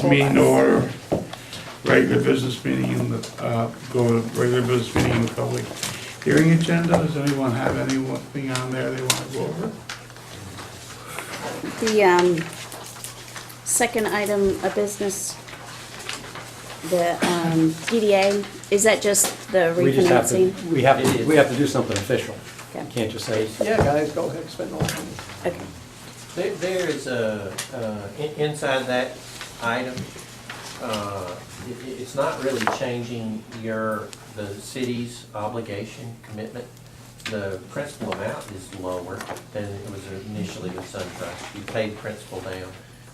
Meeting order, regular business meeting in the, go to regular business meeting in the public hearing agenda. Does anyone have anything on there they want to go over? The second item of business, the DDA, is that just the We just have to, refinancing? we have to do something official. Okay. You can't just say, yeah, guys, go ahead and spend all the money. Okay. There is inside that item, it's not really changing the city's obligation commitment. The principal amount is lower than it was initially with SunTrust. You paid principal down,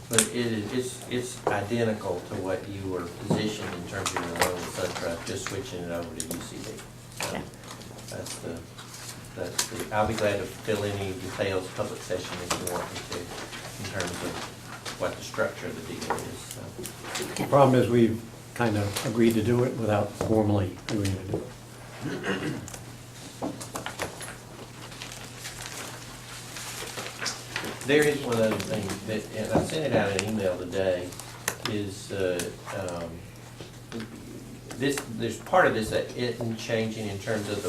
but it's identical to what you were positioned in terms of your loan with SunTrust, just switching it over to UCB. So that's the, I'll be glad to fill any details, public session if you want me to, in terms of what the structure of the deal is. So. The problem is we've kind of agreed to do it without formally agreeing to do it. There is one other thing that, and I sent it out in an email today, is there's part of this that isn't changing in terms of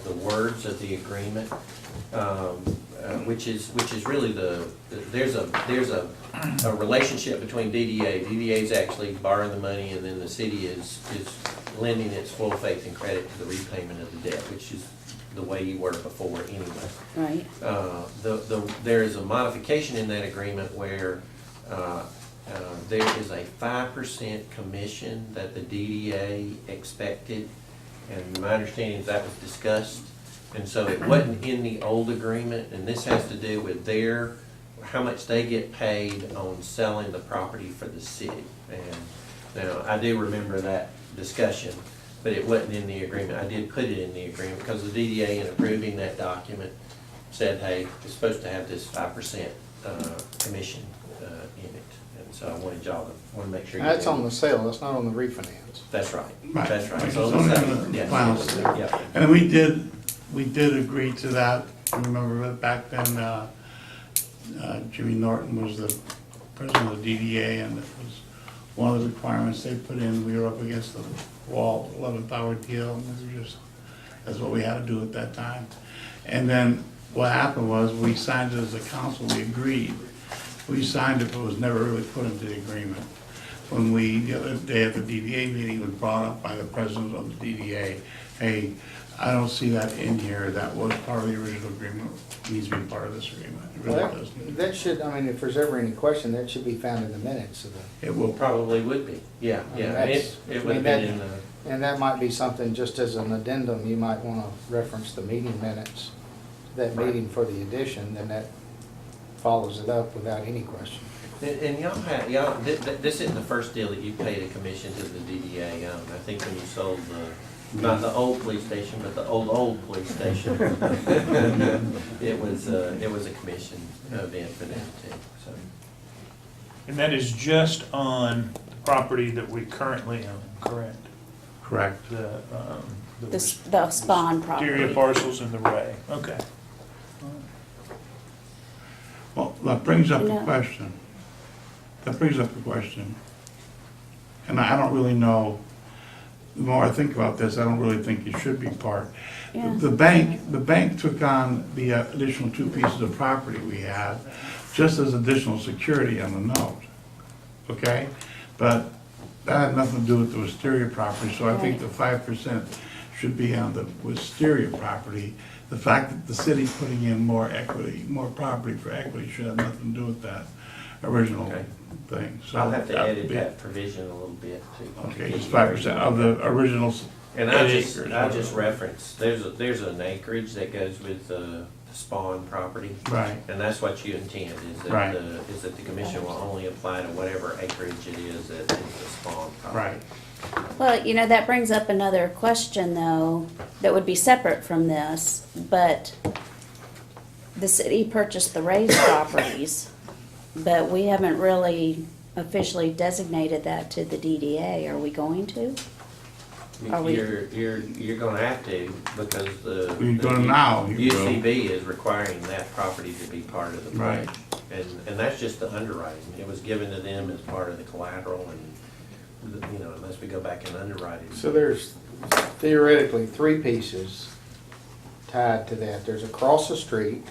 the words of the agreement, which is really there's a relationship between DDA. DDA is actually borrowing the money, and then the city is lending its full faith and credit to the repayment of the debt, which is the way you were before anyway. Right. There is a modification in that agreement where there is a 5% commission that the DDA expected, and my understanding is that was discussed. And so it wasn't in the old agreement, and this has to do with how much they get paid on selling the property for the city. And now, I do remember that discussion, but it wasn't in the agreement. I did put it in the agreement because the DDA, in approving that document, said, hey, it's supposed to have this 5% commission in it. And so I wanted y'all to make sure. That's on the sale, that's not on the refinance. That's right. Right. That's right. Right. So It's the only on the yes, final yes, sale. yeah. And we did agree to that. I remember that back then, Jimmy Norton was the president of the DDA, and it was one of the requirements they put in. We were up against the wall, 11th hour deal, and we were just, that's what we had to do at that time. And then what happened was, we signed it as a council, we agreed. We signed it, but it was never really put into the agreement. When the other day at the DDA meeting, it was brought up by the president of the DDA, hey, I don't see that in here, that was part of the original agreement, it needs to be part of this agreement. It really does. That should, I mean, if there's ever any question, that should be found in the minutes of the. It will Probably would be, yeah, I mean, yeah. that's- It would have been in the, And that might be something, just as an addendum, you might want to reference the meeting minutes, that meeting for the addition, then that follows it up without any question. and this isn't the first deal that you paid a commission to the DDA. I think when you sold not the old police station, but the old police station, it was a commission event for them too, so. And that is just on the property that we currently own, correct? correct. The Spawn property. Area parcels and the Ray, okay. Well, that brings up No. a question. That brings up a question. And I don't really know, the more I think about this, I don't really think it should be part. Yeah. The bank took on the additional 2 pieces of property we had just as additional security on the note, okay? But that had nothing to do with the wisteria property, so I think the 5% should be on the wisteria property. The fact that the city's putting in more equity, more property for equity should have nothing to do with that original Okay. thing. So I'll have to would edit be- that provision a little bit too. Okay, just 5% of the original. And 8 I acres, just whatever. referenced, there's an acreage that goes with the Spawn property. Right, And that's what you intend, Right. is that the commission will only apply to whatever acreage it is that is the Spawn property. right. Well, that brings up another question, though, that would be separate from this, but the city purchased the Ray's properties, but we haven't really officially designated that to the DDA. Are we going to? Are we- You're gonna have to, because You're gonna now, you will. UCB is requiring that property to be part of the Right. plan. And that's just the underwriting. It was given to them as part of the collateral, and, you know, unless we go back and underwrite it. So there's theoretically three pieces tied to that. There's across the street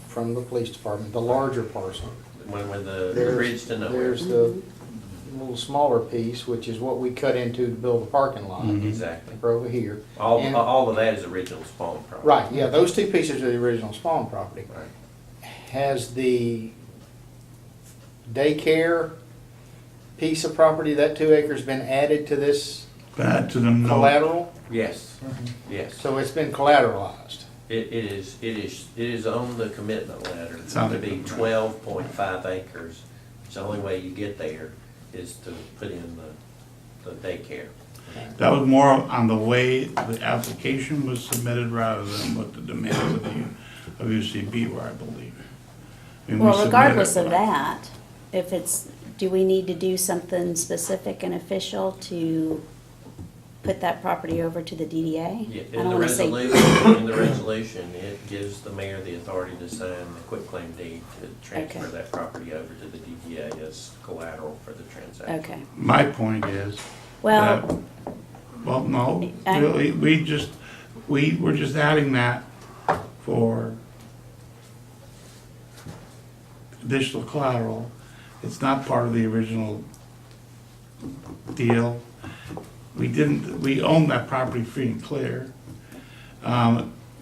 from the police department, the larger parcel. When the There's- bridge to nowhere. There's the little smaller piece, which is what we cut into to build a parking lot Exactly. over here. And- All of that is original spawn property. Right, yeah, those two pieces are the original spawn property. Right. Has the daycare piece of property, that 2 acres, been added to this Bad to them, no. collateral? Yes, yes. So it's been collateralized. It is on the commitment letter It's on to the- be 12.5 acres. It's the only way you get there is to put in the daycare. That was more on the way the application was submitted rather than what the demands of UCB were, I believe. I mean, we Well, regardless of submitted- that, if it's, do we need to do something specific and official to put that property over to the DDA? Yeah, I in don't the wanna say. resolution, it gives the mayor the authority to sign the quitclaim deed to transfer Okay. that property over to the DDA as collateral for the transaction. Okay, My point is, well, that, well, no, I- really, we're just adding that for additional collateral. It's not part of the original deal. We own that property free and clear.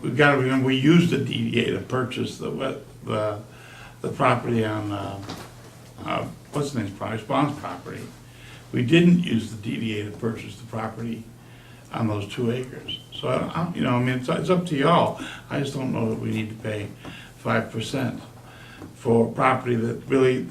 We've got to remember, we used the DDA to purchase the property on, what's the name's property, Spawn's property. We didn't use the DDA to purchase the property on those 2 acres. So, you know, I mean, it's up to y'all. I just don't know that we need to pay 5% for property that really,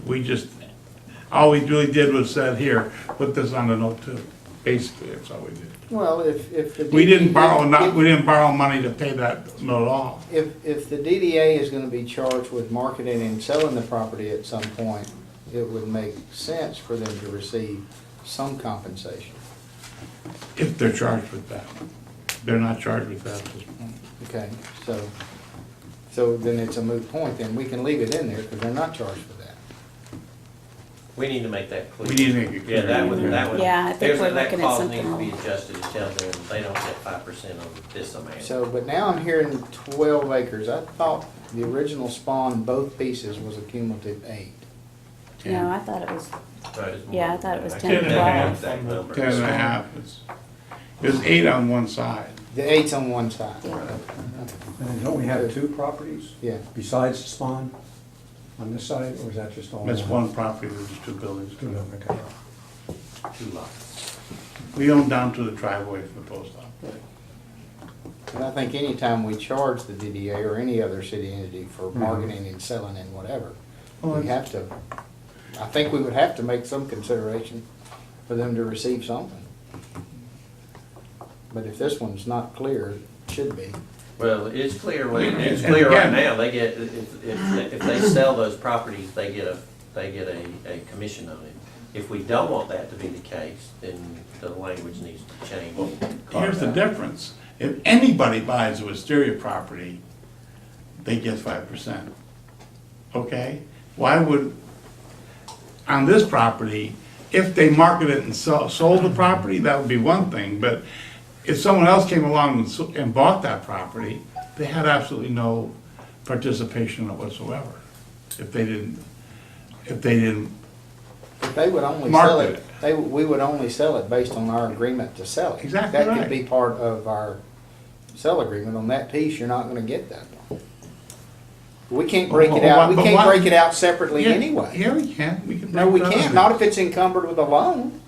all we really did was said, here, put this on the note too. Basically, that's all we did. Well, if the. We didn't borrow, if- we didn't borrow money to pay that note off. If the DDA is gonna be charged with marketing and selling the property at some point, it would make sense for them to receive some compensation. If they're charged with that. They're not charged with that at this point. Okay, so then it's a moot point, then we can leave it in there, because they're not charged for that. We need to make that clear. We need to make it clear. Yeah, that would, Yeah, I think there's, we're that looking at clause something needs to be wrong. adjusted to tell them they don't get 5% on this amount. So, but now I'm hearing 12 acres. I thought the original spawn, both pieces, was a cumulative 8. no, I thought it was, So it's more Yeah, I than thought it that. was I 10 can't and remember 12. the exact number. 10 and a half. It was 8 on one side. The 8's on one side. yeah. And don't we have 2 properties Yeah. besides the spawn on this side, or is that just all? That's one property, there's 2 buildings. Two of them, okay. 2 lots. We own down to the driveway from the post office. And I think anytime we charge the DDA or any other city entity for Mm-hmm. marketing and selling and whatever, Well, we have to, I think we would have to make some consideration for them to receive something. But if this one's not clear, it should be. Well, it's clear, And it's clear right again- now, they get, if they sell those properties, they get a commission on it. If we don't want that to be the case, then the language needs to change. Here's the difference. If anybody buys a wisteria property, they get 5%. Okay? Why would, on this property, if they marketed it and sold the property, that would be one thing, but if someone else came along and bought that property, they had absolutely no participation in it whatsoever. If they didn't, If they would only sell Market it, we would only sell it based on our agreement to sell it. Exactly That right. could be part of our sell agreement. On that piece, you're not gonna get that. We can't break it out, we But can't why- break it out separately Yeah, anyway. Yeah, we can. We can No, we break it out. can't, not if it's encumbered with a loan.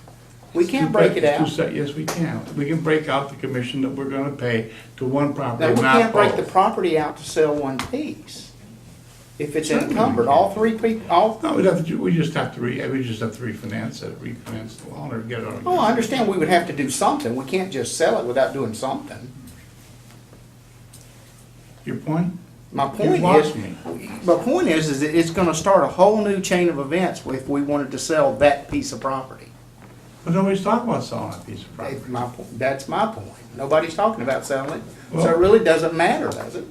We can't break it out. Yes, we can. We can break out the commission that we're gonna pay to one property, Now, we not can't break the both. property out to sell one piece. If it's encumbered, all three people, No, we just have to refinance it, refinance the loan or get it on. oh, I understand we would have to do something. We can't just sell it without doing something. Your point? My You've point lost is, me. my point is that it's gonna start a whole new chain of events if we wanted to sell that piece of property. But nobody's talking about selling a piece of property. That's my point. Nobody's talking about selling it, so Well- it really doesn't matter, does it?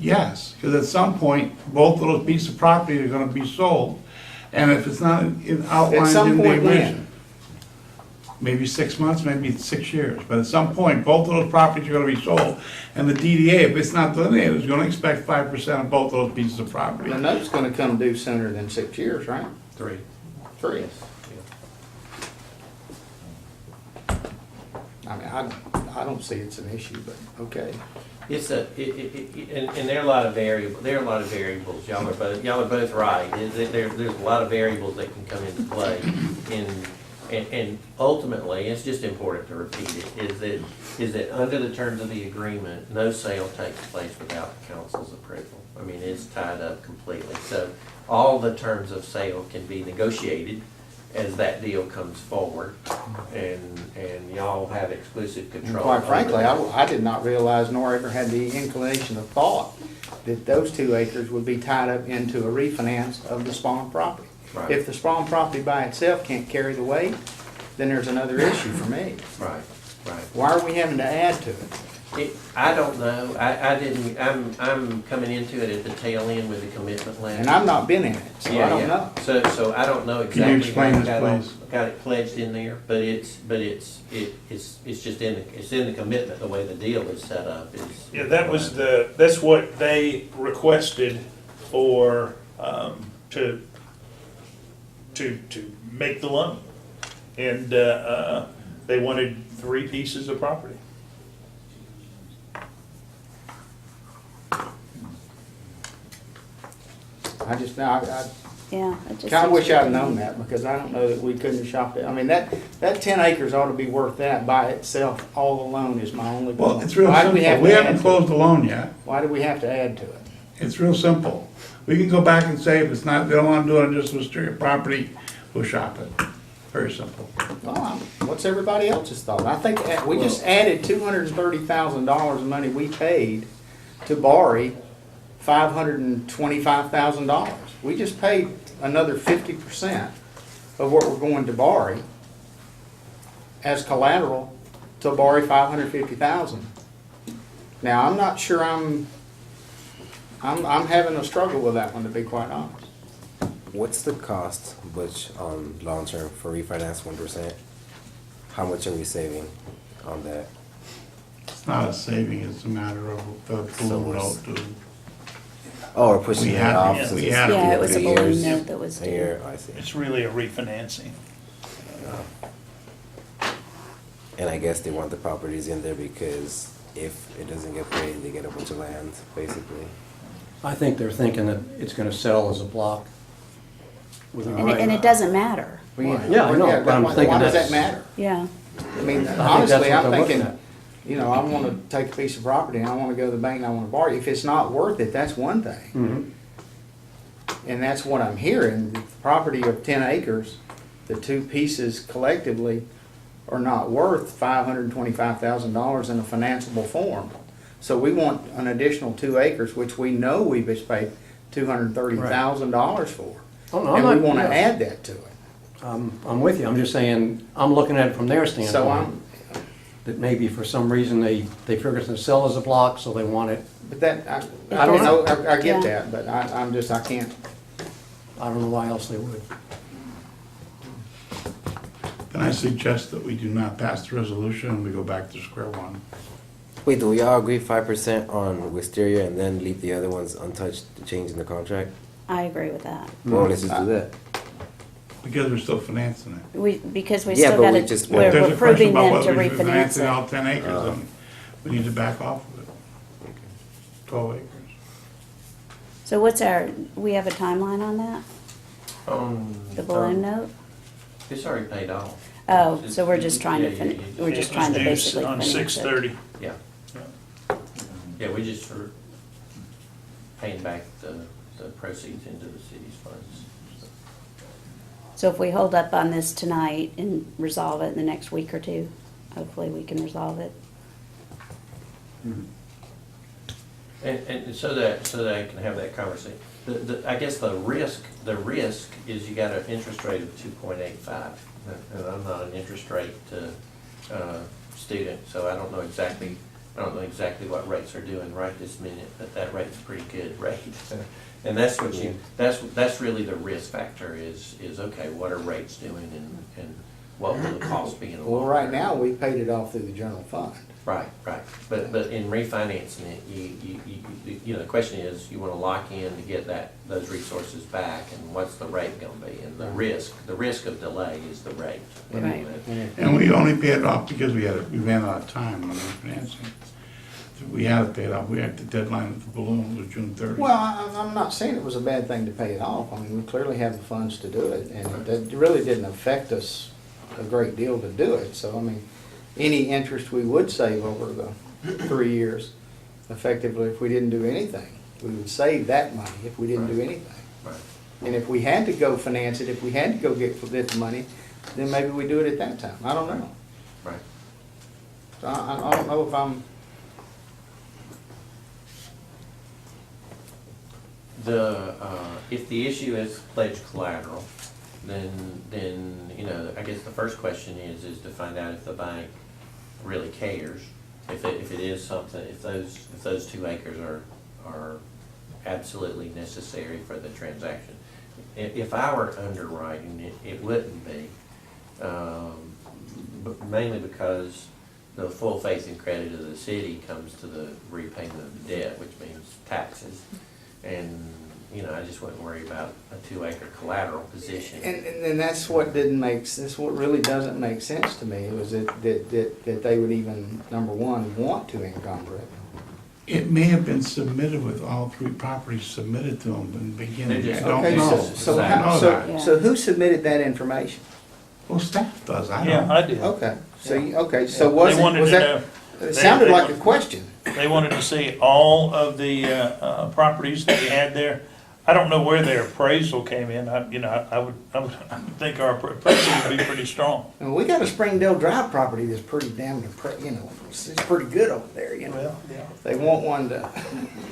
Yes, because at some point, both of those pieces of property are gonna be sold, and if it's not outlined At some in the point when? original, maybe 6 months, maybe 6 years, but at some point, both of those properties are gonna be sold, and the DDA, if it's not delineated, is gonna expect 5% of both of those pieces of property. The note's gonna come due sooner than 6 years, right? 3. 3. Yes. I mean, I don't see it's an issue, but okay. It's and there are a lot of variables, y'all are both right, there's a lot of variables that can come into play. And ultimately, it's just important to repeat it, is that under the terms of the agreement, no sale takes place without the council's approval. I mean, it's tied up completely, so all the terms of sale can be negotiated as that deal comes forward, and y'all have exclusive And control. quite over frankly, that. I did not realize nor ever had the inclination of thought that those 2 acres would be tied up into a refinance of the Spawn property. Right. If the Spawn property by itself can't carry the weight, then there's another issue for me. Right, right. Why are we having to add to it? I don't know, I didn't, I'm coming into it at the tail end with the commitment letter. And I've not been in it, so I don't know. So I don't know Can you exactly how explain you this, please? got it pledged in there, but it's just it's in the commitment, the way the deal is set up is. Yeah, that's what they requested for, to make the loan. And, they wanted 3 pieces of property. I just, now, I Yeah. it just kinda seems wish to I'd be- known that, because I don't know that we couldn't have shopped it. I mean, that 10 acres ought to be worth that by itself, all alone is my only point. Well, it's real Why do simple, have we to haven't add to closed it? the loan yet. Why do we have to add to it? It's real simple. We can go back and say if it's not, they don't wanna do it on just Wisteria property, we'll shop it. Very simple. Well, what's everybody else's thought? I think we just added $230,000 of money we paid to Bari, $525,000. We just paid another 50% of what we're going to Bari as collateral to Bari 550,000. Now, I'm not sure I'm having a struggle with that one, to be quite honest. What's the cost, Butch, on long term for refinance 1%? How much are we saving on that? It's not a saving, it's a matter of the balloon note to. Oh, we're pushing We it had- off. yeah, since we it's had- Yeah, it was a 3 balloon years. note that was A due. year, I see. It's really a refinancing. And I guess they want the properties in there because if it doesn't get paid, they get a bunch of land, basically. I think they're thinking that it's gonna sell as a block. with a And it doesn't matter. Yeah, I know, but I'm thinking Why does that that's- matter? Yeah. I mean, that's honestly, what I'm they're looking thinking, at. you know, I wanna take a piece of property and I wanna go to the bank and I wanna borrow. If it's not worth it, that's one thing. Mhm. And that's what I'm hearing, the property of 10 acres, the 2 pieces collectively are not worth $525,000 in a financeable form. So we want an additional 2 acres, which we know we've just paid $230,000 for. Oh, no, I'm And we not- wanna yeah. add that to it. I'm with you, I'm just saying, I'm looking at it from their So standpoint, that maybe for some reason they figure it's gonna sell as a block, so they want it. but that, I I don't don't know, I get Yeah. that, but I'm just, I can't. I don't know why else they would. Then I suggest that we do not pass the resolution and we go back to square one. Wait, do we all agree 5% on Wisteria and then leave the other ones untouched, changing the contract? I agree with that. Well, let's just do that. Because we're still financing it. Because we Yeah, still but we gotta, just- we're If there's a question approving about them whether to we're refinance financing it. all 10 acres, then we need to back off of it. 12 acres. So we have a timeline on that? The balloon note? It's already paid off. Oh, It's- so we're just trying to yeah, finish, yeah, we're It just was trying to due basically on finance it. 6/30. Yeah. Yeah, we just are paying back the proceeds into the city's funds. So if we hold up on this tonight and resolve it in the next week or two, hopefully we can resolve it. And so that I can have that conversation. I guess the risk is you got an interest rate of 2.85. And I'm not an interest rate student, so I don't know exactly I don't know exactly what rates are doing right this minute, but that rate's a pretty good rate. And that's what that's really the risk factor is, okay, what are rates doing and what will the cost be in the long Well, right term? now, we paid it off through the general fund. Right, right. But in refinancing it, you know, the question is, you wanna lock in to get those resources back, and what's the rate gonna be? And the risk of delay is the rate. Right. And we only paid it off because we ran out of time on the refinancing. So we had to pay it off, we had the deadline of the balloon was June 30th. Well, I'm not saying it was a bad thing to pay it off. I mean, we clearly have the funds to do it, and it really didn't affect us a great deal to do it. So, I mean, any interest we would save over the 3 years, effectively, if we didn't do anything, we would save that money if we didn't do anything. Right. And if we had to go finance it, if we had to go get the money, then maybe we do it at that time. I don't know. Right. So I don't know if I'm, If the issue is pledged collateral, then, you know, I guess the first question is to find out if the bank really cares. If it is something, if those 2 acres are absolutely necessary for the transaction. If I were underwriting it, it wouldn't be, but mainly because the full faith and credit of the city comes to the repayment of the debt, which means taxes. And, you know, I just wouldn't worry about a 2-acre collateral position. and that's what that's what really doesn't make sense to me, was that they would even, number one, want to encumber it. It may have been submitted with all 3 properties submitted to them in the beginning, They just- I don't Okay, know. so I know that. Yeah. so who submitted that information? Well, staff does, I Yeah, don't. I did. Okay, so, okay, so They was wanted to that, know, it sounded they- like a question. they wanted to see all of the properties that we had there. I don't know where their appraisal came in. I would think our appraisal would be pretty strong. And we got a Springdale Drive property that's pretty damn, it's pretty good over there, you know. Well, yeah. They want one to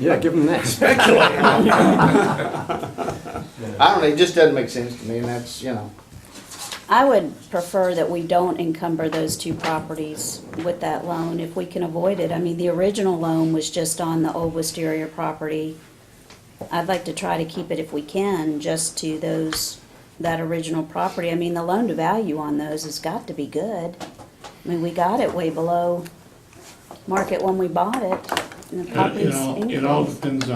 Yeah, give them that. speculate on. I don't know, it just doesn't make sense to me, and that's, I would prefer that we don't encumber those 2 properties with that loan if we can avoid it. I mean, the original loan was just on the old Wisteria property. I'd like to try to keep it, if we can, just to that original property. I mean, the loan to value on those has got to be good. I mean, we got it way below market when we bought it, and the property's It all depends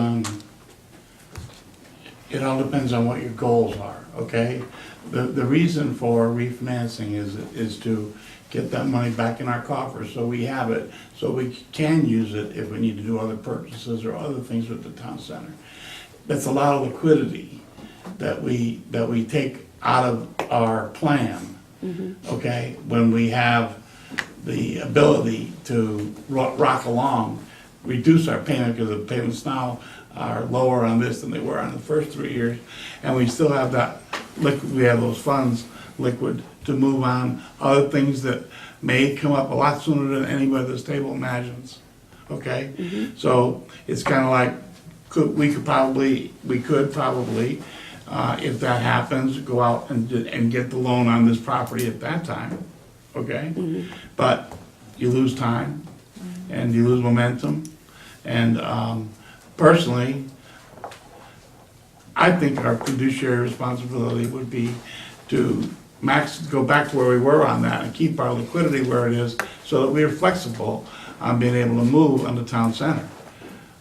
on what your goals are, okay? The reason for refinancing is to get that money back in our coffers, so we have it, so we can use it if we need to do other purchases or other things with the town center. That's a lot of liquidity that we take out of our plan, okay? When we have the ability to rock along, reduce our payment, because the payments now are lower on this than they were on the first 3 years, and we still have that liquid, we have those funds liquid to move on other things that may come up a lot sooner than anybody at this table imagines, okay? So it's kind of like, we could probably, if that happens, go out and get the loan on this property at that time, okay? But you lose time, and you lose momentum, and personally, I think our fiduciary responsibility would be to go back to where we were on that and keep our liquidity where it is, so that we are flexible on being able to move on the town center,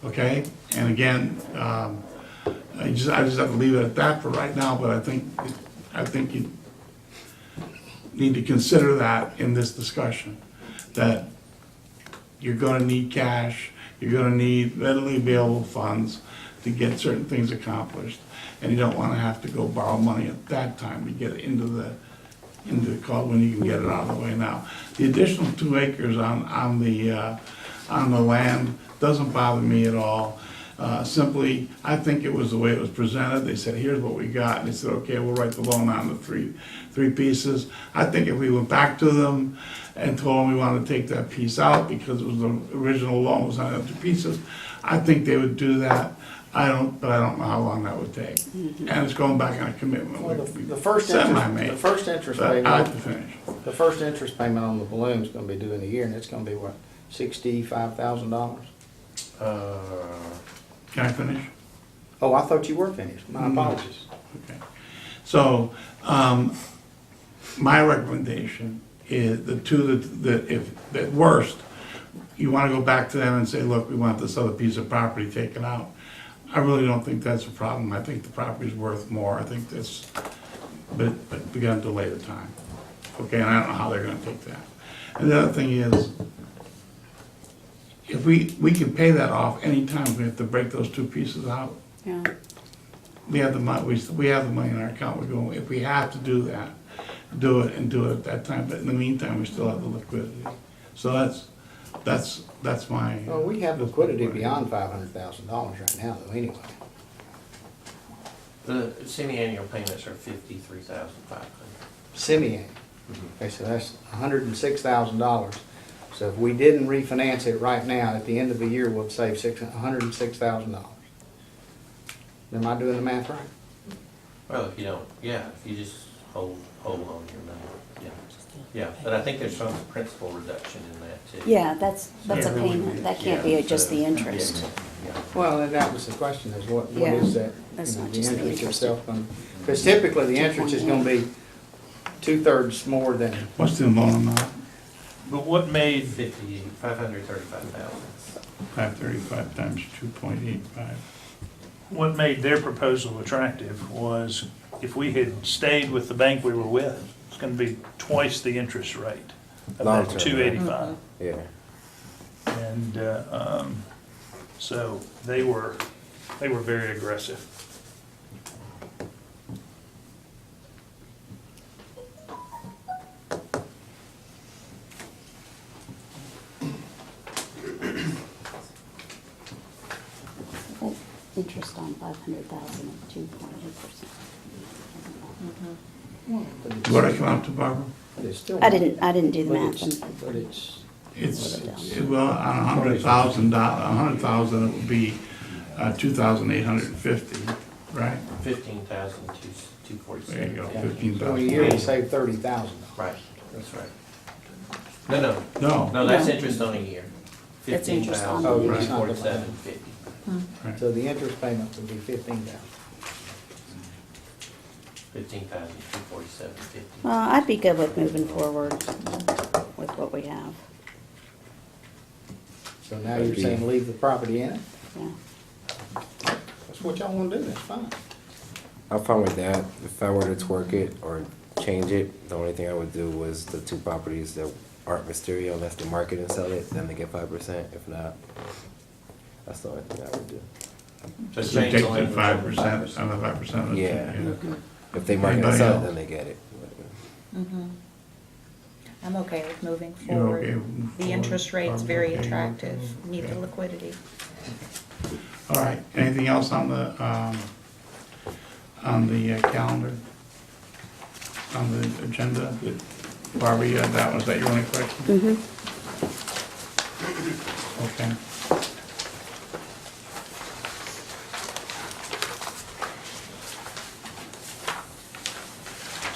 okay? And again, I just have to leave it at that for right now, but I think you need to consider that in this discussion, that you're gonna need cash, you're gonna need readily available funds to get certain things accomplished, and you don't wanna have to go borrow money at that time to get it into the call when you can get it out of the way now. The additional 2 acres on the land doesn't bother me at all. Simply, I think it was the way it was presented. They said, here's what we got, and they said, okay, we'll write the loan on the three pieces. I think if we went back to them and told them we wanted to take that piece out because it was the original loan was on the 2 pieces, I think they would do that. But I don't know how long that would take. And it's going back on a commitment. Well, we the first semi-made. interest But I have to payment, finish. the first interest payment on the balloon's gonna be due in a year, and it's gonna be what, $65,000. Can I finish? Oh, I thought you were finished. My apologies. Okay. So, my recommendation is the two that if, at worst, you wanna go back to them and say, look, we want this other piece of property taken out. I really don't think that's a problem. I think the property's worth more. I think this, but we gotta delay the time. Okay, and I don't know how they're gonna take that. And the other thing is, if we can pay that off anytime we have to break those two pieces out. Yeah. We have the money, we have the money in our account, we go, if we have to do that, do it and do it at that time, but in the meantime, we still have the liquidity. So that's my. Well, we have liquidity beyond $500,000 right now, though, anyway. The semi-annual payments are 53,500. Semi-annual. Okay, so that's $106,000. So if we didn't refinance it right now, at the end of the year, we'll save $106,000. Am I doing the math right? Well, if you don't, yeah, if you just hold on your money, yeah. Yeah, but I think there's some principal reduction in that too. Yeah, that's a Yeah. payment. That can't be just the interest. Yeah. Well, and that was the question, is what Yeah, is that? that's you know, not the just the interest interest. itself gonna, because typically the interest is gonna be 2/3 more than, What's the loan amount? But what made, 535,000. 535 times 2.85. what made their proposal attractive was if we had stayed with the bank we were with, it's gonna be twice the interest rate of Long that term, 285. Yeah. And, so they were very aggressive. Interest on 500,000 at 2.8%. What did I come out to, Barbara? but it's still. I didn't do the but math. it's- But it's, Well, on $100,000, it would be 2,850, right? 15,247. There you go, so in a 15,000. year, we save $30,000. Right, that's right. No, No, no, that's No. interest on a year. That's interest on the year. 15,247.50. right. So the interest payment would be $15,000. 15,247.50. Well, I'd be good with moving forward with what we have. So now you're saying leave the property in it? Yeah. That's what y'all wanna do, that's fine. I'm fine with that. If I were to twerk it or change it, the only thing I would do was the two properties that aren't Mysterio, unless they market and sell it, then they get 5%. If not, that's the only thing I would do. So So change take the the language. 5%, on the 5%. of it, Yeah. Mm-hmm. If they market and Anybody sell it, else? then they get it. I'm okay with moving You're forward. okay with moving The forward? interest rate's Barbara's very okay with attractive, it? need the Okay. liquidity. All right, anything else on the calendar? On the agenda? Barbara, you had that, was that your only question? Mm-hmm. Okay.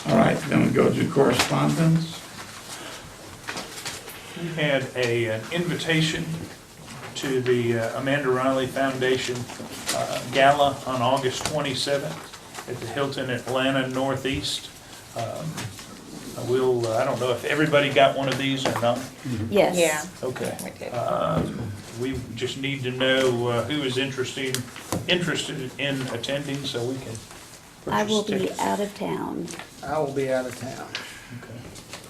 All right, then we go to correspondence. We had an invitation to the Amanda Riley Foundation Gala on August 27th at the Hilton Atlanta Northeast. I don't know if everybody got one of these or not. Yes. Yeah. Okay. We did. We just need to know who is interested in attending so we can I purchase will be tickets. out of town. I will be out of town. Okay.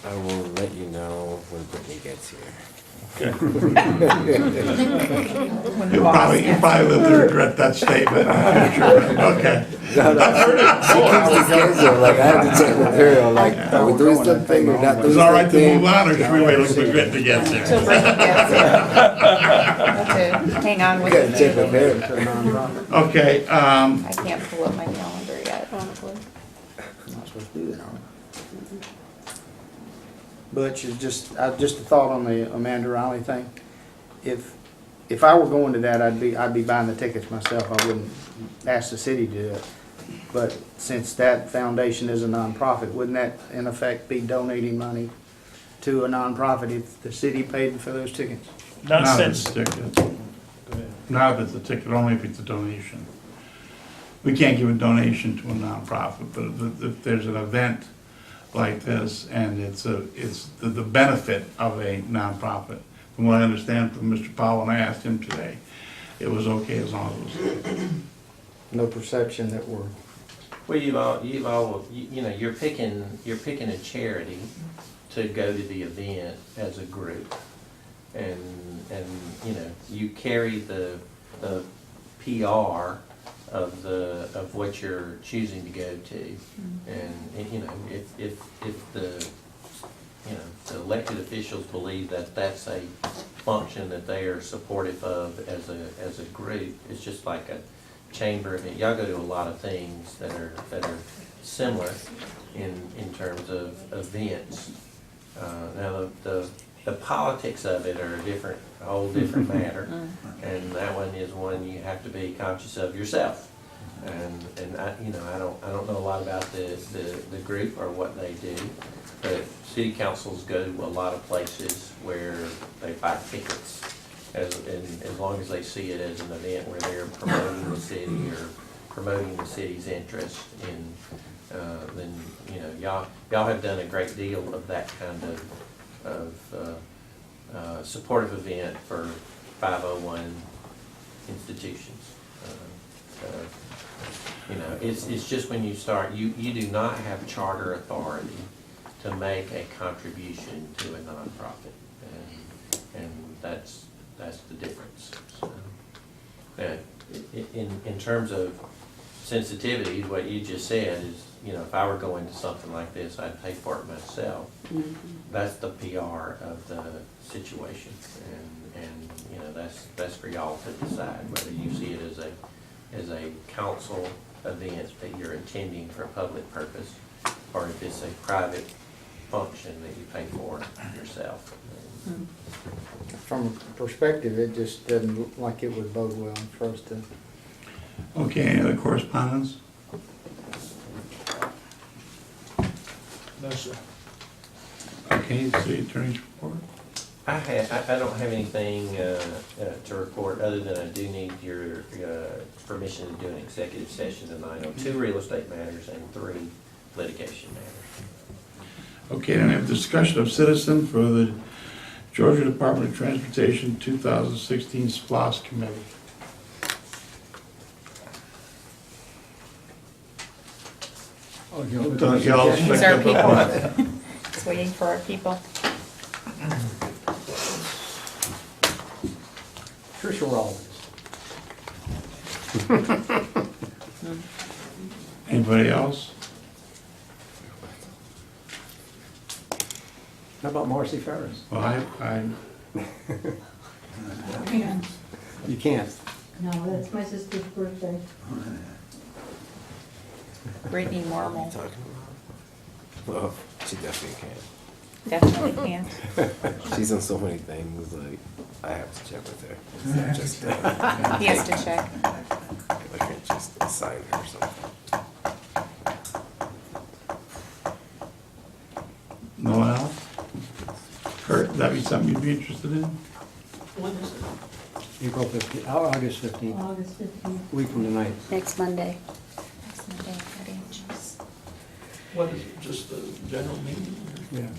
I will let you know when Brittany gets here. Okay. You'll probably live to regret that statement. I'm sure. Okay. Like, I had to check with her, on, like, are we doing something or not Is doing it all right to something? move on, or should we wait until Brittany gets Till here? Brittany gets here. Have to hang on You with gotta check the with meeting. her. To a nonprofit. Okay, I can't pull up my calendar yet, honestly. I'm not supposed to do that, are we? Butch, is just a thought on the Amanda Riley thing. If I were going to that, I'd be buying the tickets myself. I wouldn't ask the city to do it. But since that foundation is a nonprofit, wouldn't that in effect be donating money to a nonprofit if the city paid for those tickets? Not Not if it's since, a ticket. go ahead. Not if it's a ticket, only if it's a donation. We can't give a donation to a nonprofit, but if there's an event like this and it's the benefit of a nonprofit, from what I understand from Mr. Powell, and I asked him today, it was okay as long as it was. No perception that we're, Well, you're picking a charity to go to the event as a group. And, you carry the PR of what you're choosing to go to. And, if the elected officials believe that that's a function that they are supportive of as a group, it's just like a chamber event. Y'all go to a lot of things that are similar in terms of events. Now, the politics of it are a whole different matter, and that one is one you have to be conscious of yourself. And I don't know a lot about the group or what they do, but city councils go to a lot of places where they buy tickets, as long as they see it as an event where they're promoting the city or promoting the city's interest in, then, y'all have done a great deal of that kind of supportive event for 501 institutions. It's just when you start, you do not have charter authority to make a contribution to a nonprofit, and that's the difference. So, in terms of sensitivity, what you just said is, if I were going to something like this, I'd pay for it myself. Mhm. That's the PR of the situation, and that's for y'all to decide whether you see it as a council event that you're intending for a public purpose, or if it's a private function that you pay for yourself. from a perspective, it just doesn't look like it would bode well for us to. Okay, any other correspondence? No, sir. Okay, city attorney's report? I don't have anything to report, other than I do need your permission to do an executive session tonight on 2 real estate matters and 3 litigation matters. Okay, then we have discussion of citizen for the Georgia Department of Transportation 2016 SPLOST Committee. Oh, you Don't y'all These expect are that- people. Just waiting for our people. Tricia Rollins. Anybody else? How about Marcy Ferris? Well, I You can't. No, that's my sister's birthday. Brittany What Marmal, are you talking about? Well, she definitely definitely can. can. She's on so many things, like, I have to check with her. It's not just, He has to check. I can't just assign her something. no one else? Kurt, that be something you'd be interested in? April 15th, August 15th, August 15th. week from tonight. Next Monday. Next Monday, good inches. What is it, just the general meeting? Yeah.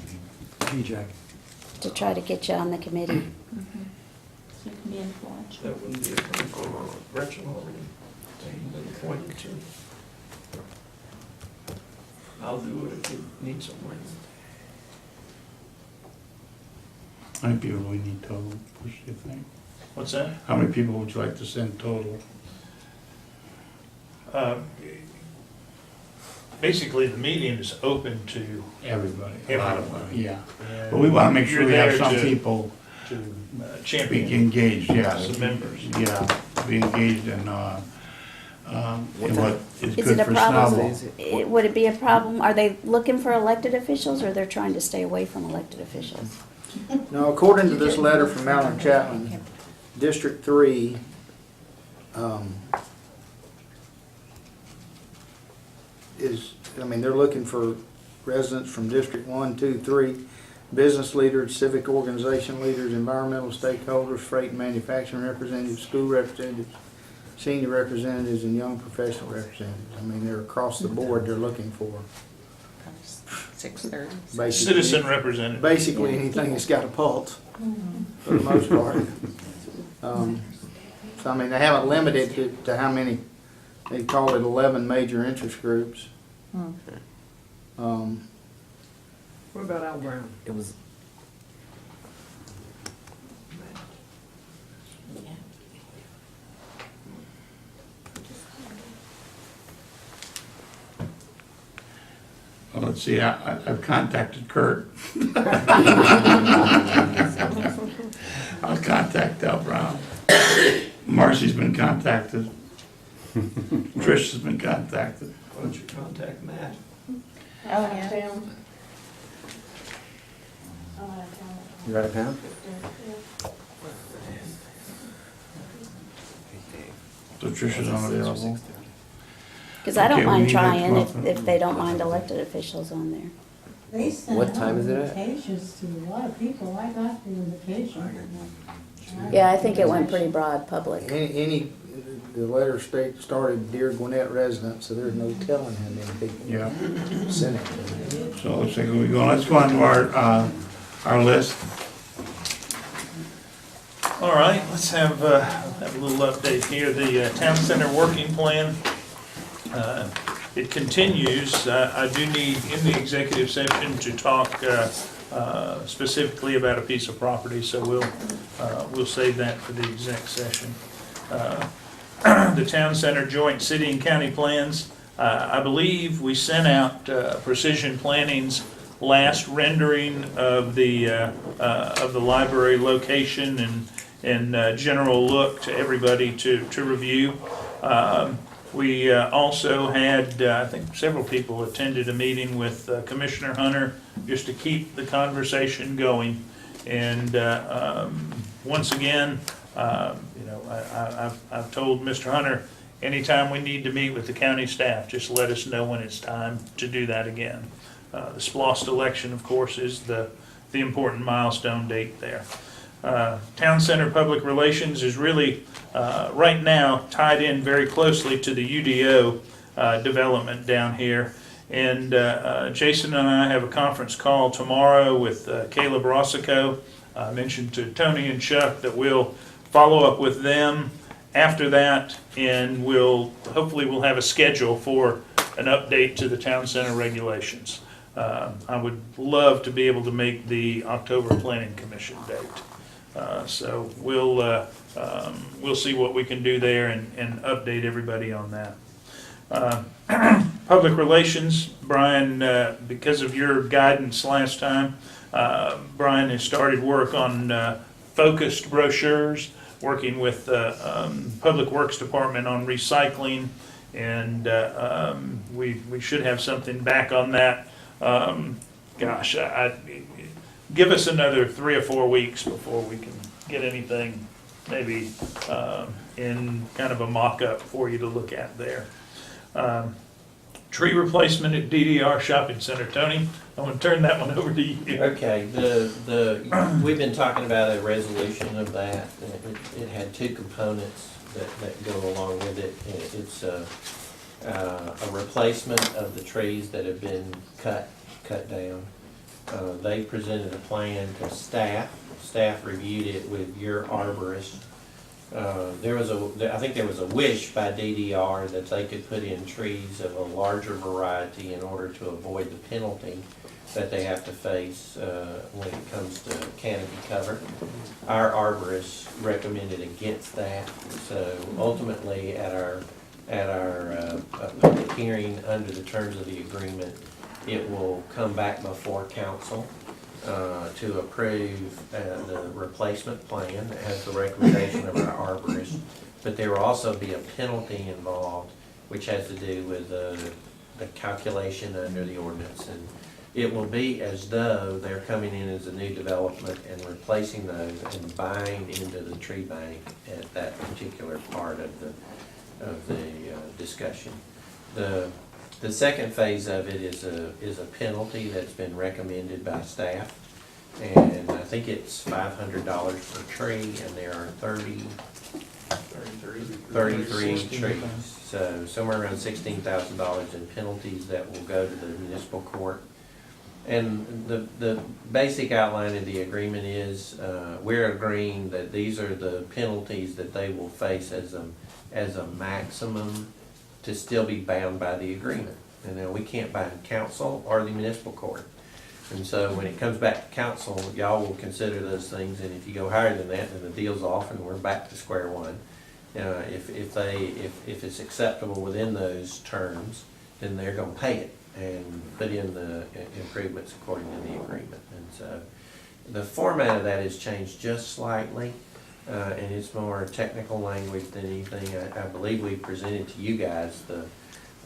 P-Jack. To try to get you on the committee. So you can be influential. That wouldn't be a thing for Gretchen already. Been appointed to. I'll do it if you need someone. How many people do we need total, Push, do you think? What's that? How many people would you like to send total? Basically, the meeting is open to Everybody. A lot of them, Everybody. yeah. But we wanna make sure You're we have there some to- people to be champion engaged, yeah. some members. Yeah, be engaged in what is Is good it a for problem? Snellville. Would it be a problem? Are they looking for elected officials, or they're trying to stay away from elected officials? No, according to this letter from Alan Chapman, District 3, they're looking for residents from District 1, 2, 3. business leaders, civic organization leaders, environmental stakeholders, freight and manufacturing representatives, school representatives, senior representatives, and young professional representatives. I mean, they're across the board they're looking for. 6:30. Basically- Citizen representative. Basically, anything that's got a pulse, for the most part. So, I mean, they haven't limited it to how many, they call it 11 major interest groups. What about Al Brown? It was, Well, let's see, I've contacted Kurt. I'll contact Al Brown. Marcy's been contacted. Trish has been contacted. Why don't you contact Matt? Oh, yeah. You got it down? So Trish is unavailable. Because I don't Okay, we mind need trying to if, come up if they don't mind elected officials on there. They sent What out time is it at? invitations to a lot of people. I got the invitation. Yeah, I think it went pretty broad public. Any, the letter started, "Dear Gwinnett residents," so there's no telling how many people Yeah, sent it to them. so let's see, let's go on to our list. All right, let's have a little update here. The Town Center Working Plan, it continues. I do need, in the executive session, to talk specifically about a piece of property, so we'll save that for the exec session. The Town Center Joint City and County Plans, I believe we sent out Precision Planning's last rendering of the library location and general look to everybody to review. We also had, I think several people attended a meeting with Commissioner Hunter just to keep the conversation going. And once again, I've told Mr. Hunter, anytime we need to meet with the county staff, just let us know when it's time to do that again. The SPLOST election, of course, is the important milestone date there. Town Center Public Relations is really, right now, tied in very closely to the UDO development down here. And Jason and I have a conference call tomorrow with Caleb Rossico. I mentioned to Tony and Chuck that we'll follow up with them after that, and hopefully we'll have a schedule for an update to the Town Center regulations. I would love to be able to make the October Planning Commission date. So we'll see what we can do there and update everybody on that. Public relations, Brian, because of your guidance last time, Brian has started work on focused brochures, working with Public Works Department on recycling, and we should have something back on that. Gosh, give us another 3 or 4 weeks before we can get anything maybe in kind of a mock-up for you to look at there. Tree replacement at DDR Shopping Center. Tony, I'm going to turn that one over to you. Okay, we've been talking about a resolution of that. It had 2 components that go along with it. It's a replacement of the trees that have been cut down. They presented a plan to staff. Staff reviewed it with your arborist. I think there was a wish by DDR that they could put in trees of a larger variety in order to avoid the penalty that they have to face when it comes to canopy cover. Our arborist recommended against that. So ultimately, at our public hearing under the terms of the agreement, it will come back before council to approve the replacement plan as the recommendation of our arborist. But there will also be a penalty involved, which has to do with the calculation under the ordinance. And it will be as though they're coming in as a new development and replacing those and buying into the tree bank at that particular part of the discussion. The second phase of it is a penalty that's been recommended by staff. And I think it's $500 per tree, and there are 33 trees. So somewhere around $16,000 in penalties that will go to the municipal court. And the basic outline of the agreement is, we're agreeing that these are the penalties that they will face as a maximum to still be bound by the agreement. And now we can't bind council or the municipal court. And so when it comes back to council, y'all will consider those things, and if you go higher than that, then the deal's off and we're back to square one. If it's acceptable within those terms, then they're gonna pay it and put in the improvements according to the agreement. And so the format of that has changed just slightly, and it's more technical language than anything. I believe we presented to you guys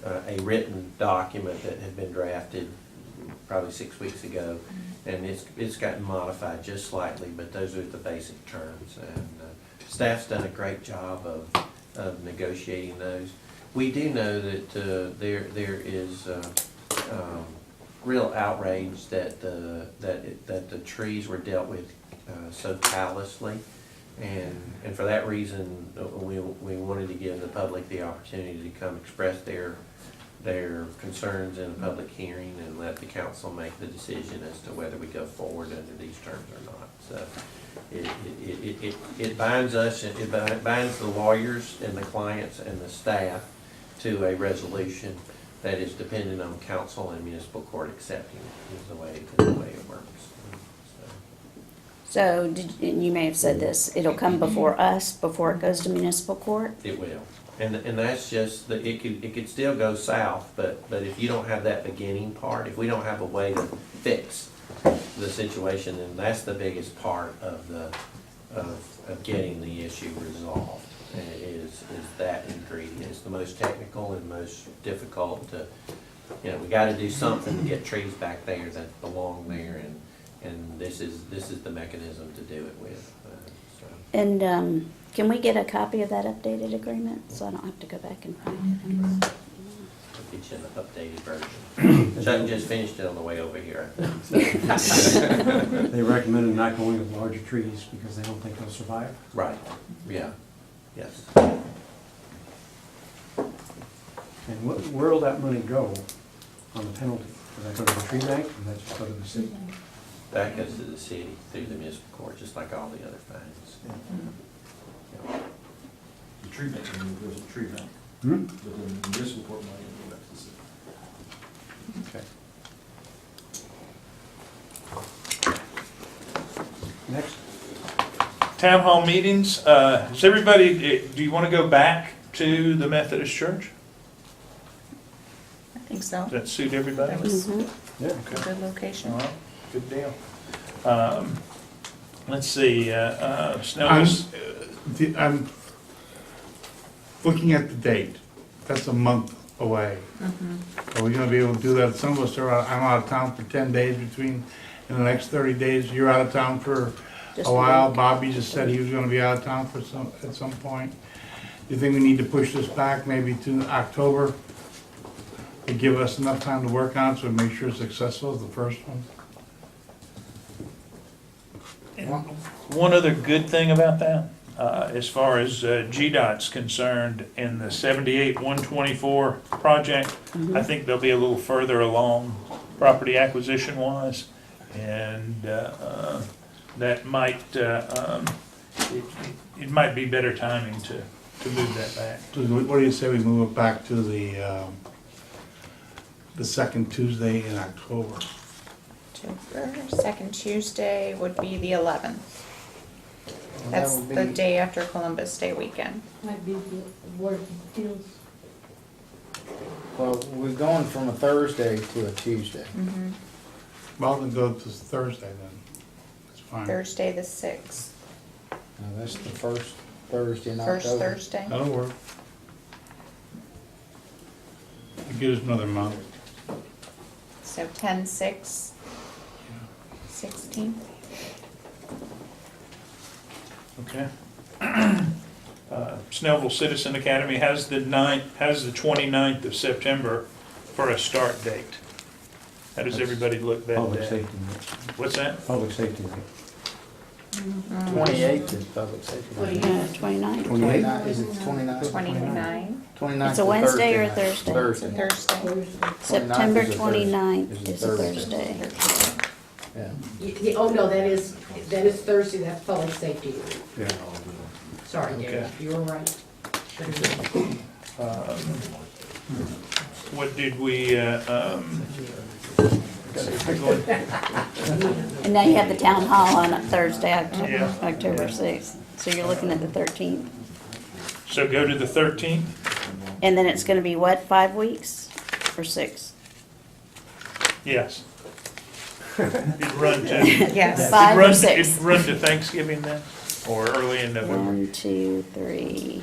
a written document that had been drafted probably 6 weeks ago, and it's gotten modified just slightly, but those are the basic terms. And staff's done a great job of negotiating those. We do know that there is real outrage that the trees were dealt with so callously, and for that reason, we wanted to give the public the opportunity to come express their concerns in a public hearing and let the council make the decision as to whether we go forward under these terms or not. So it binds us, it binds the lawyers and the clients and the staff to a resolution that is dependent on council and municipal court accepting it, is the way it works. So, and you may have said this, it'll come before us, before it goes to municipal court? It will. And that's just, it could still go south, but if you don't have that beginning part, if we don't have a way to fix the situation, then that's the biggest part of getting the issue resolved, is that ingredient. It's the most technical and most difficult to, we gotta do something to get trees back there that belong there, and this is the mechanism to do it with. And can we get a copy of that updated agreement, so I don't have to go back and find it? I'll get you an updated version. Chuck just finished it on the way over here, I think. So. They recommended not going with larger trees because they don't think they'll survive. Right, yeah, yes. And where will that money go on the penalty? Does that go to the tree bank, or does that just go to the city? That goes to the city through the municipal court, just like all the other fines. The tree bank, there's a tree bank. Hmm? But then the municipal court money will go back to the city. Okay. Next. Town hall meetings, does everybody, do you want to go back to the Methodist Church? I think so. Does that suit everybody? That was Mhm. Yeah. a good location. All right, good deal. Let's see, Snellville, I'm looking at the date. That's a month away. Mhm. Are we gonna be able to do that? Some of us are out, I'm out of town for 10 days in the next 30 days. You're out of town for Just a a while. week. Bobby just said he was gonna be out of town at some point. Do you think we need to push this back maybe to October? To give us enough time to work on it, so we make sure it's successful as the first one? one other good thing about that, as far as GDOT's concerned, in the 78-124 project, I think they'll be a little further along property acquisition wise, and that might, it might be better timing to move that back. So what do you say we move it back to the second Tuesday in October? Second Tuesday would be the 11th. That's would the be- day after Columbus Day weekend. Might be the board feels. Well, we're going from a Thursday to a Tuesday. Mhm. Well, then go to Thursday then. That's fine. Thursday the 6th, Now, that's the first Thursday in first October. Thursday. That'll work. Give us another month. So 10/6, 16th. Okay. Snellville Citizen Academy has the 29th of September for a start date. How does everybody look that Public day? safety, What's that? public safety. 28th is public safety. What do you- 29th. 29th, is it 29th? 29, 29th It's a is Wednesday or Thursday. Thursday? Thursday. September 29th 29th is is a a Thursday. Thursday. Yeah. Oh, no, that is Thursday, that's public safety. Yeah. Sorry, Okay. Dave, you were right. What did we, And now you have the town hall on Thursday, Yeah. October 6th. So you're looking at the 13th. so go to the 13th? And then it's gonna be what, 5 weeks or 6? Yes. It'd run to, Yes. 5 or it'd 6? run to Thanksgiving then, or early in November? 1, 2, 3,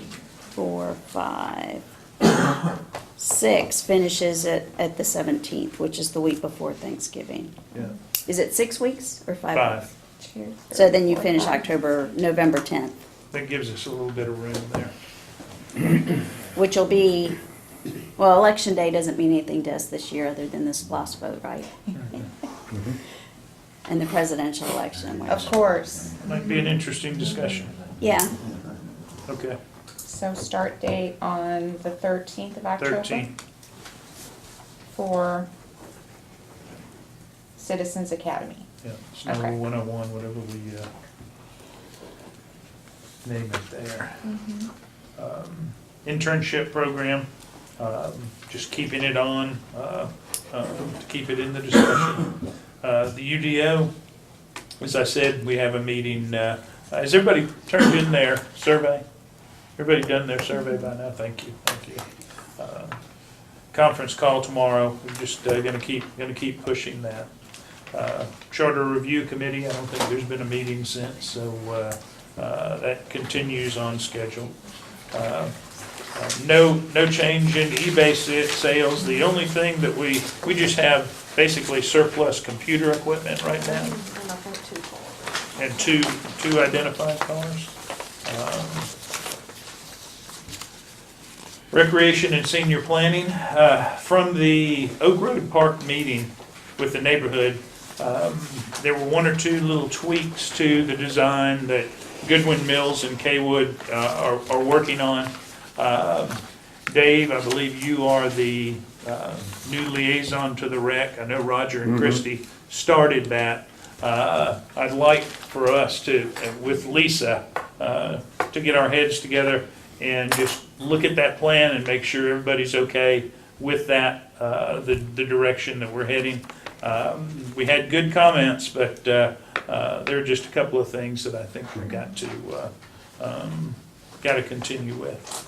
4, 5. 6 finishes at the 17th, which is the week before Thanksgiving. Yeah. Is it 6 weeks or 5? 5. So then you finish November 10th, That gives us a little bit of room there. which will be, well, election day doesn't mean anything to us this year other than this last vote, right? And the presidential election, which, Of course. Might be an interesting discussion. yeah, Okay, So start date on the 13th of October 13th. for Citizens Academy. Yeah, Snow Okay. 101, whatever we name it there. Internship program, just keeping it on, to keep it in the discussion. The UDO, as I said, we have a meeting, has everybody turned in their survey? Everybody done their survey by now? Thank you, thank you. Conference call tomorrow, we're just gonna keep pushing that. Charter Review Committee, I don't think there's been a meeting since, so that continues on schedule. No change in eBay sales. The only thing that we just have basically surplus computer equipment right now. And two identified cars. Recreation and senior planning, from the Oak Road Park meeting with the neighborhood, there were 1 or 2 little tweaks to the design that Goodwin Mills and Kaywood are working on. Dave, I believe you are the new liaison to the rec. I know Roger and Christie started that. I'd like for us to, with Lisa, to get our heads together and just look at that plan and make sure everybody's okay with that, the direction that we're heading. We had good comments, but there are just a couple of things that I think we've got to continue with.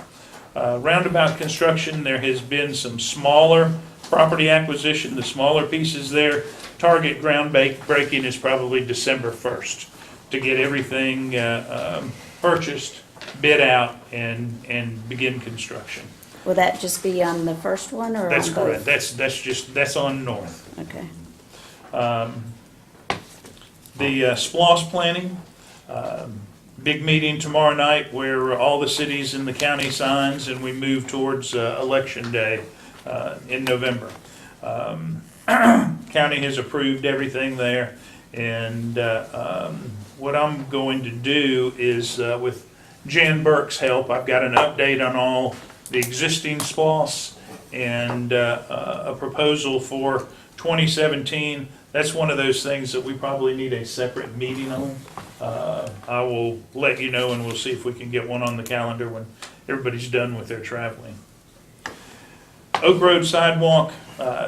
Roundabout construction, there has been some smaller property acquisition, the smaller pieces there. Target ground breaking is probably December 1st to get everything purchased, bid out, and begin construction. will that just be on the first one or on That's both? correct. That's on north. Okay. The SPLOST planning, big meeting tomorrow night where all the cities in the county signs and we move towards election day in November. County has approved everything there, and what I'm going to do is, with Jan Burke's help, I've got an update on all the existing SPLOST and a proposal for 2017. That's one of those things that we probably need a separate meeting on. I will let you know, and we'll see if we can get one on the calendar when everybody's done with their traveling. Oak Road sidewalk,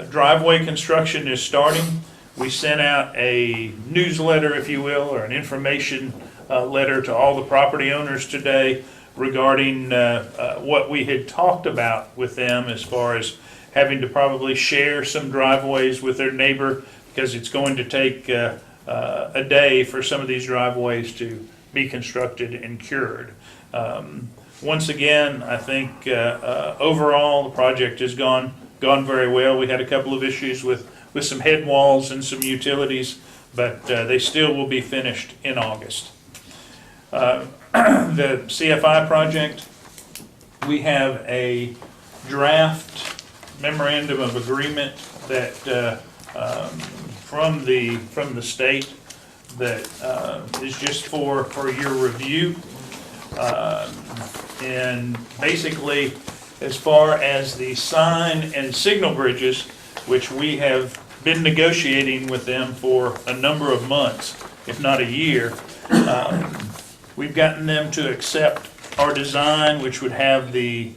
driveway construction is starting. We sent out a newsletter, if you will, or an information letter to all the property owners today regarding what we had talked about with them as far as having to probably share some driveways with their neighbor, because it's going to take a day for some of these driveways to be constructed and cured. Once again, I think overall the project has gone very well. We had a couple of issues with some head walls and some utilities, but they still will be finished in August. The CFI project, we have a draft memorandum of agreement that from the state that is just for your review. And basically, as far as the sign and signal bridges, which we have been negotiating with them for a number of months, if not a year, we've gotten them to accept our design, which would have the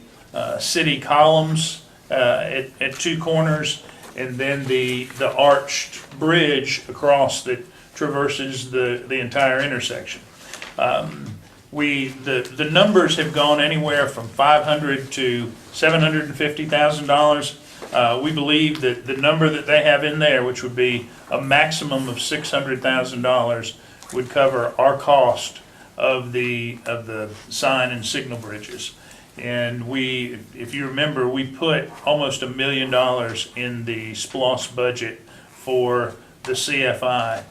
city columns at two corners, and then the arched bridge across that traverses the entire intersection. The numbers have gone anywhere from $500,000 to $750,000. We believe that the number that they have in there, which would be a maximum of $600,000, would cover our cost of the sign and signal bridges. And if you remember, we put almost $1 million in the SPLOST budget for the CFI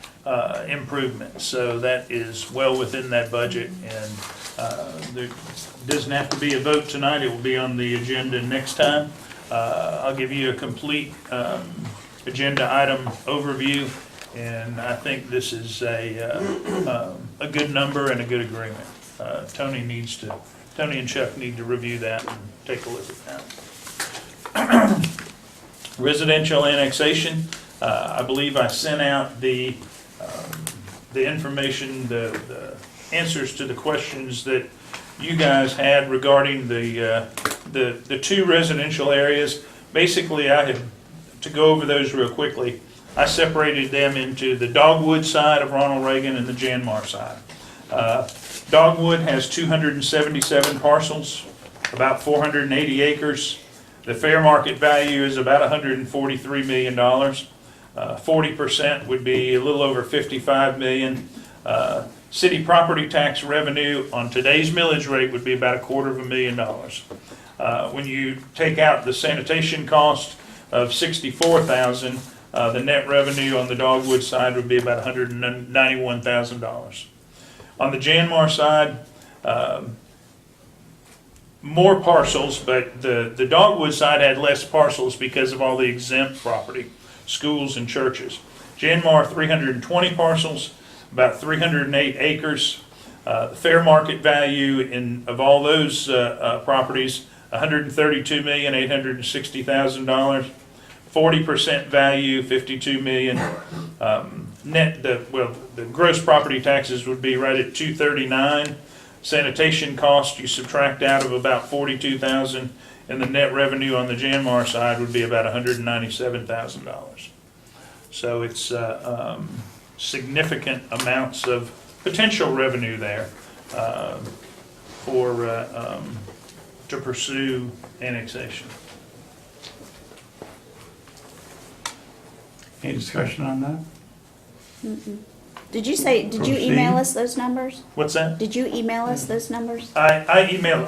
improvements. So that is well within that budget, and there doesn't have to be a vote tonight. It will be on the agenda next time. I'll give you a complete agenda item overview, and I think this is a good number and a good agreement. Tony and Chuck need to review that and take a look at that. Residential annexation, I believe I sent out the information, the answers to the questions that you guys had regarding the two residential areas. Basically, I had to go over those real quickly. I separated them into the Dogwood side of Ronald Reagan and the Janmar side. Dogwood has 277 parcels, about 480 acres. The fair market value is about $143 million. 40% would be a little over $55 million. City property tax revenue on today's millage rate would be about $250,000. When you take out the sanitation cost of $64,000, the net revenue on the Dogwood side would be about $191,000. On the Janmar side, more parcels, but the Dogwood side had less parcels because of all the exempt property, schools and churches. Janmar, 320 parcels, about 308 acres. The fair market value of all those properties, $132,860,000. 40% value, $52 million. The gross property taxes would be right at $239. Sanitation cost you subtract out of about $42,000, and the net revenue on the Janmar side would be about $197,000. So it's significant amounts of potential revenue there to pursue annexation. Any discussion on that? Did you email us those numbers? What's that? Did you email us those numbers? I emailed,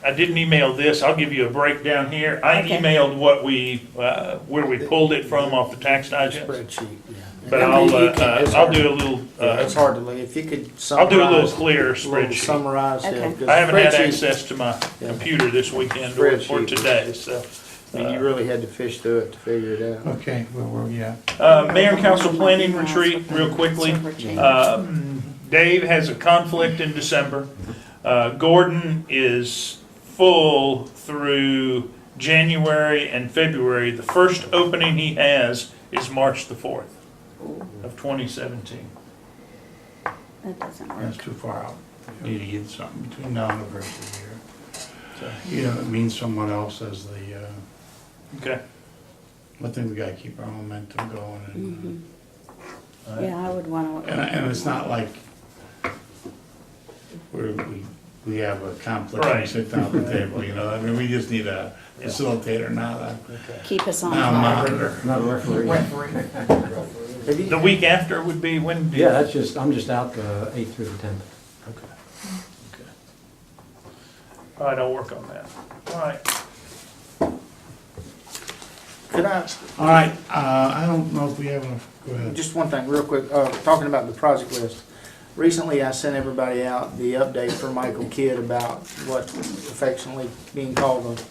I didn't email this, I'll give you a breakdown here. I Okay. emailed what where we pulled it from off the tax digest. Spreadsheet, yeah. But I mean, you can- it's I'll hard- do a little, Yeah, it's hard to look, if you could I'll do a little summarize. clearer little spreadsheet. Summarize, yeah. Okay. 'cause I haven't had spreadsheet, access to my Yeah. computer this weekend or Spreadsheet. today, so. I mean, you really had to fish through it to figure it out. Okay, where were we at? Mayor and council planning retreat, real quickly. Dave has a conflict in December. Gordon is full through January and February. The first opening he has is March the 4th of 2017. That doesn't work. That's too far out. We need to get something between now and the first of the year. It means someone else as the, Okay. I think we gotta keep our momentum going and, Yeah, I would want to. and it's not like we have a conflict and we Right. sit down at the table, I mean, we just need a facilitator, not a Keep us on not a track. monitor. Not a referee. Have you- The week after would be when? Yeah, I'm just out the 8th through the 10th. Okay. All right, I'll work on that. All right. Could I, All right, I don't know if we have enough, go ahead. just one thing real quick, talking about the project list. Recently, I sent everybody out the update for Michael Kidd about what's affectionately being called the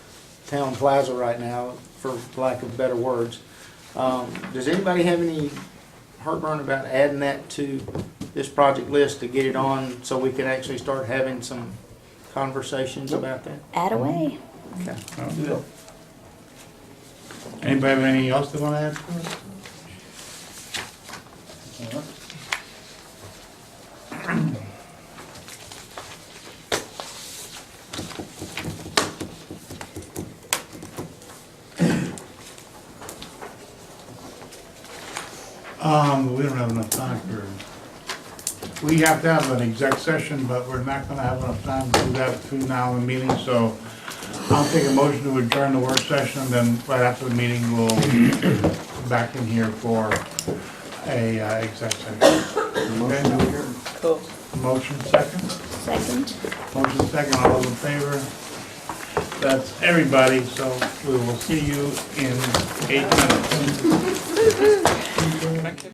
town plaza right now, for lack of better words. Does anybody have any heartburn about adding that to this project list to get it on so we can actually start having some conversations about that? Add away. Okay. Anybody have anything else they wanna add? We don't have enough time for, we have to have an exec session, but we're not gonna have enough time to do that between now and the meeting, so I'll take a motion to adjourn the work session, and then right after the meeting, we'll come back in here for a exec session. Okay? Cool. Motion second? Second. Motion second, all those in favor? That's everybody, so we will see you in 8 minutes.